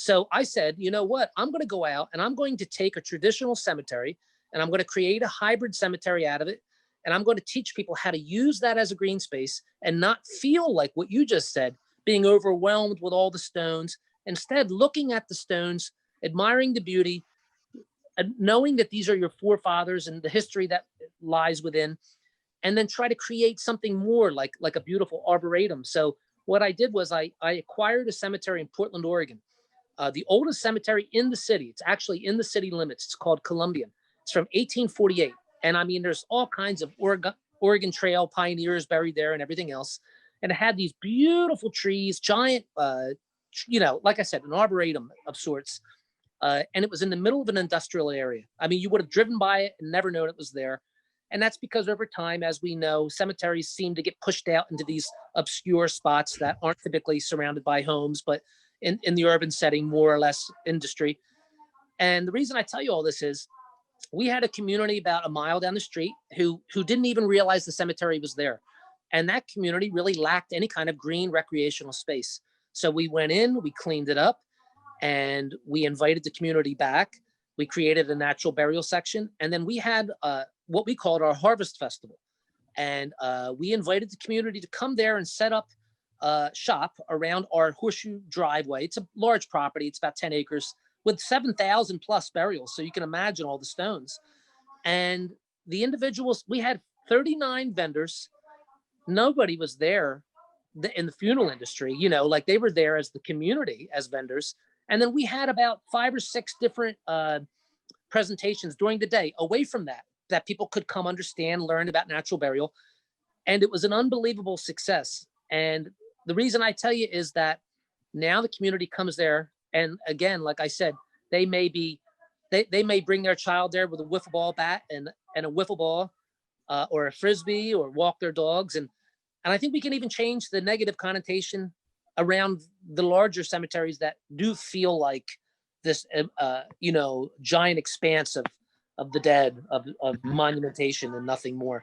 So I said, you know what? I'm going to go out and I'm going to take a traditional cemetery and I'm going to create a hybrid cemetery out of it. And I'm going to teach people how to use that as a green space and not feel like what you just said, being overwhelmed with all the stones. Instead, looking at the stones, admiring the beauty, and knowing that these are your forefathers and the history that lies within, and then try to create something more like a beautiful arboretum. So what I did was I acquired a cemetery in Portland, Oregon, the oldest cemetery in the city. It's actually in the city limits. It's called Columbian. It's from 1848. And I mean, there's all kinds of Oregon Trail pioneers buried there and everything else. And it had these beautiful trees, giant, like I said, an arboretum of sorts. And it was in the middle of an industrial area. I mean, you would have driven by it and never known it was there. And that's because over time, as we know, cemeteries seem to get pushed out into these obscure spots that aren't typically surrounded by homes, but in the urban setting, more or less industry. And the reason I tell you all this is we had a community about a mile down the street who didn't even realize the cemetery was there. And that community really lacked any kind of green recreational space. So we went in, we cleaned it up, and we invited the community back. We created a natural burial section. And then we had what we called our harvest festival. And we invited the community to come there and set up shop around our horseshoe driveway. It's a large property. It's about 10 acres with 7,000 plus burials. So you can imagine all the stones. And the individuals, we had 39 vendors. Nobody was there in the funeral industry, like they were there as the community, as vendors. And then we had about 5 or 6 different presentations during the day away from that people could come understand, learn about natural burial. And it was an unbelievable success. And the reason I tell you is that now the community comes there. And again, like I said, they may bring their child there with a wiffle ball bat and a wiffle ball or a Frisbee, or walk their dogs. And I think we can even change the negative connotation around the larger cemeteries that do feel like this, giant expanse of the dead, of monumentation and nothing more.